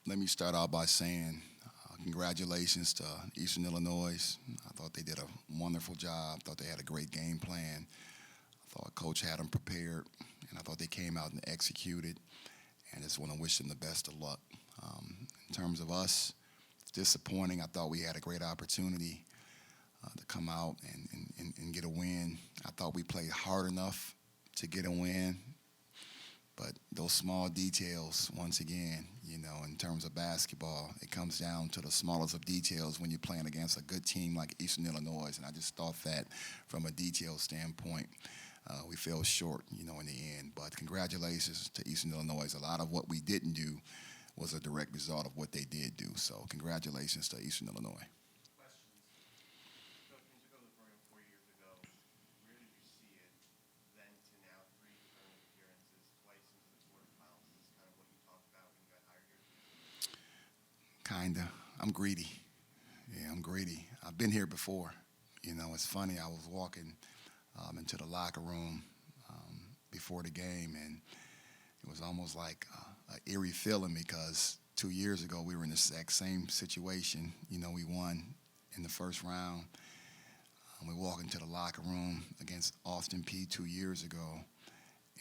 Let me start out by saying congratulations to Eastern Illinois. I thought they did a wonderful job. I thought they had a great game plan. I thought Coach had them prepared, and I thought they came out and executed. And I just want to wish them the best of luck. In terms of us, it's disappointing. I thought we had a great opportunity to come out and get a win. I thought we played hard enough to get a win. But those small details, once again, in terms of basketball, it comes down to the smallest of details when you're playing against a good team like Eastern Illinois. And I just thought that from a detail standpoint, we fell short, in the end. But congratulations to Eastern Illinois. A lot of what we didn't do was a direct result of what they did do. So congratulations to Eastern Illinois. Kinda. I'm greedy. Yeah, I'm greedy. I've been here before. It's funny. I was walking into the locker room before the game, and it was almost like an eerie feeling because 2 years ago we were in the exact same situation. We won in the first round. We walked into the locker room against Austin P 2 years ago,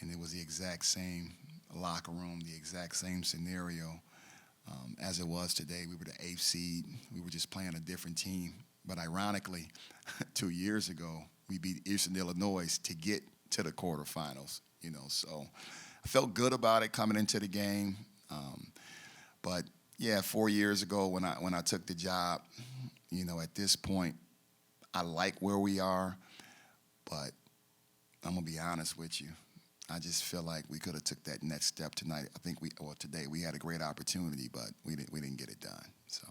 and it was the exact same locker room, the exact same scenario. As it was today, we were the eighth seed. We were just playing a different team. But ironically, 2 years ago, we beat Eastern Illinois to get to the quarterfinals. So I felt good about it coming into the game. But yeah, 4 years ago when I took the job, at this point, I like where we are. But I'm gonna be honest with you. I just feel like we could have took that next step tonight. I think today we had a great opportunity, but we didn't get it done. So.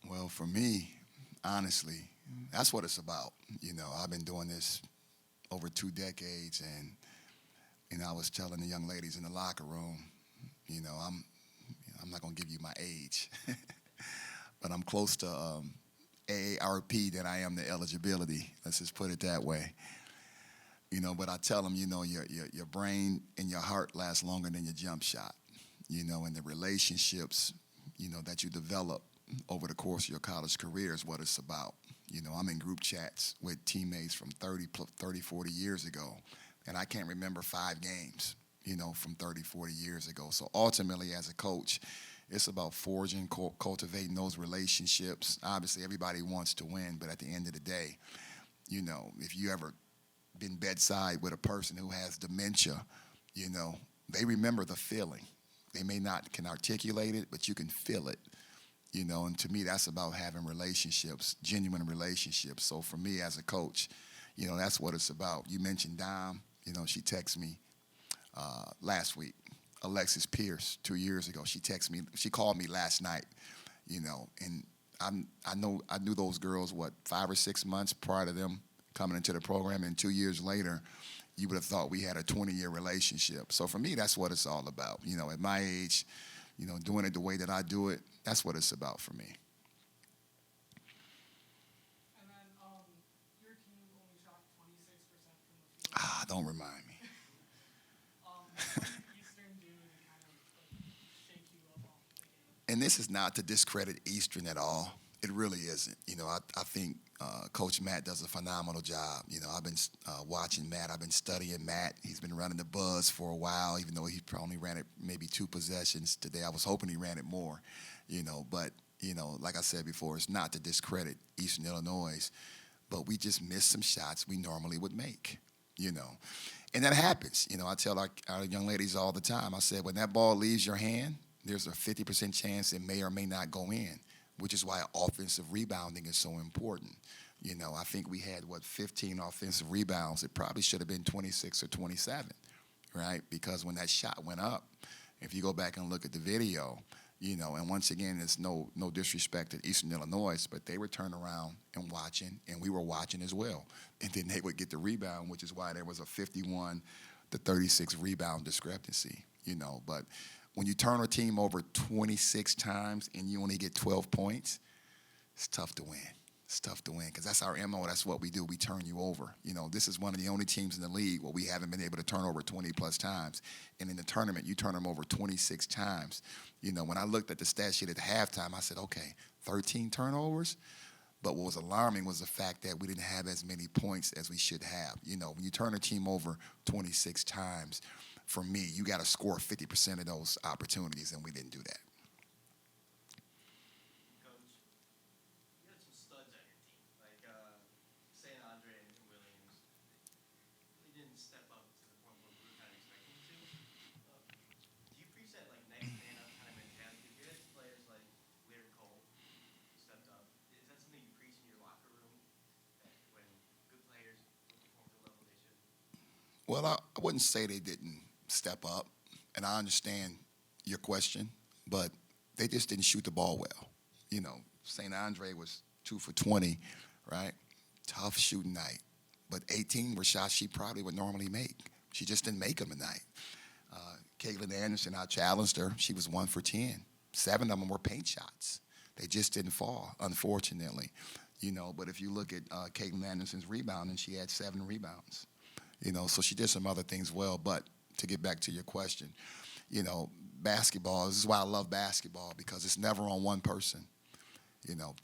Well, for me, honestly, that's what it's about. I've been doing this over 2 decades, and I was telling the young ladies in the locker room, I'm not gonna give you my age, but I'm close to AARP than I am the eligibility. Let's just put it that way. But I tell them, your brain and your heart last longer than your jump shot. And the relationships, that you develop over the course of your college career is what it's about. I'm in group chats with teammates from 30, 40 years ago, and I can't remember 5 games, from 30, 40 years ago. So ultimately, as a coach, it's about forging, cultivating those relationships. Obviously, everybody wants to win, but at the end of the day, if you ever been bedside with a person who has dementia, they remember the feeling. They may not can articulate it, but you can feel it. And to me, that's about having relationships, genuine relationships. So for me as a coach, that's what it's about. You mentioned Dom. She texted me last week. Alexis Pierce, 2 years ago, she called me last night, and I knew those girls, 5 or 6 months prior to them coming into the program, and 2 years later, you would have thought we had a 20-year relationship. So for me, that's what it's all about. At my age, doing it the way that I do it, that's what it's about for me. And then your team only shot 26% from the field. Don't remind me. What did Eastern do to kind of shake you up off the game? And this is not to discredit Eastern at all. It really isn't. I think Coach Matt does a phenomenal job. I've been watching Matt. I've been studying Matt. He's been running the buzz for a while, even though he only ran it maybe 2 possessions today. I was hoping he ran it more, But, like I said before, it's not to discredit Eastern Illinois, but we just missed some shots we normally would make, And that happens. I tell our young ladies all the time, I said, when that ball leaves your hand, there's a 50% chance it may or may not go in, which is why offensive rebounding is so important. I think we had, 15 offensive rebounds. It probably should have been 26 or 27, right? Because when that shot went up, if you go back and look at the video, and once again, it's no disrespect to Eastern Illinois, but they were turning around and watching, and we were watching as well. And then they would get the rebound, which is why there was a 51 to 36 rebound discrepancy, But When you turn a team over 26 times and you only get 12 points, it's tough to win. It's tough to win because that's our MO. That's what we do. We turn you over. This is one of the only teams in the league where we haven't been able to turn over 20-plus times. And in the tournament, you turn them over 26 times. When I looked at the stat sheet at halftime, I said, okay, 13 turnovers? But what was alarming was the fact that we didn't have as many points as we should have. When you turn a team over 26 times, for me, you got to score 50% of those opportunities, and we didn't do that. Coach, you had some studs on your team, like St. Andre and Williams. Really didn't step up to the point where we were kind of expecting them to. Do you preach that like next man up kind of mentality? If you had players like Lear Cole stepped up, is that something you preach in your locker room? That when good players don't perform to the level they should? Well, I wouldn't say they didn't step up, and I understand your question, but they just didn't shoot the ball well. St. Andre was 2 for 20, right? Tough shooting night. But 18 were shots she probably would normally make. She just didn't make them tonight. Caitlin Anderson, I challenged her. She was 1 for 10. 7 of them were paint shots. They just didn't fall, unfortunately. But if you look at Caitlin Anderson's rebounding, she had 7 rebounds. So she did some other things well. But to get back to your question, basketball, this is why I love basketball, because it's never on one person.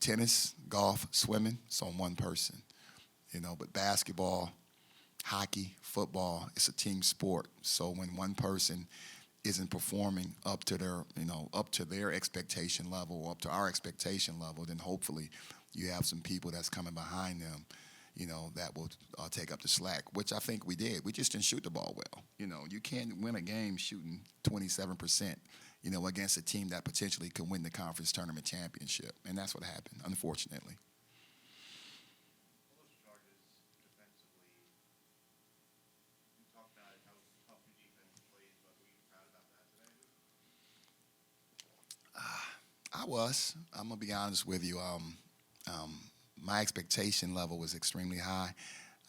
Tennis, golf, swimming, it's on one person. But basketball, hockey, football, it's a team sport. So when one person isn't performing up to their expectation level or up to our expectation level, then hopefully you have some people that's coming behind them, that will take up the slack, which I think we did. We just didn't shoot the ball well. You can't win a game shooting 27%, against a team that potentially could win the conference tournament championship. And that's what happened, unfortunately. All those charges defensively, you talked about how tough your defense plays, but were you proud about that today? I was. I'm going to be honest with you. My expectation level was extremely high.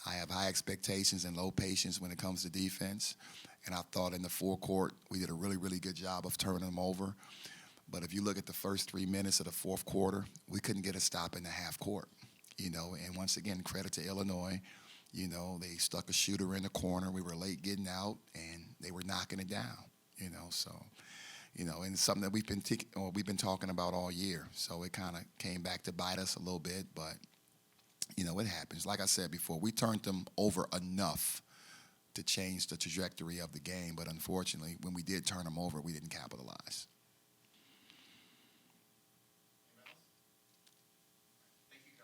I have high expectations and low patience when it comes to defense. And I thought in the forecourt, we did a really, really good job of turning them over. But if you look at the first 3 minutes of the fourth quarter, we couldn't get a stop in the half court. And once again, credit to Illinois. They stuck a shooter in the corner. We were late getting out, and they were knocking it down. So, and it's something that we've been talking about all year. So it kind of came back to bite us a little bit, but it happens. Like I said before, we turned them over enough to change the trajectory of the game, but unfortunately, when we did turn them over, we didn't capitalize.